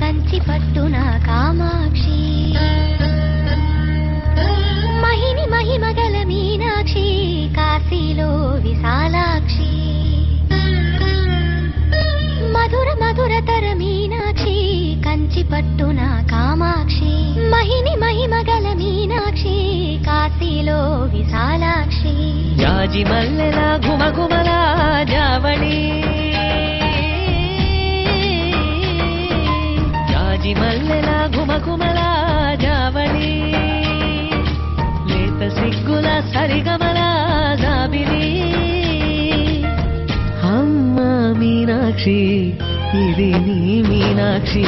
కంచి పట్టున కామాక్షి మహిని మహిమగల మీనాక్షి కాశీలో విశాలాక్షి మధుర మధురతర మీనాక్షి కంచి పట్టున కామాక్షి మహిని మహిమగల మీనాక్షి కాశీలో విశాలాక్షి జాజి మల్లెల గుమగుమల జావళి జాజి మల్లెల గుమగుమల జావళి లేత సిగ్గుల సరిగమల జాబిలి అమ్మ మీనాక్షి ఇది నీ మీనాక్షి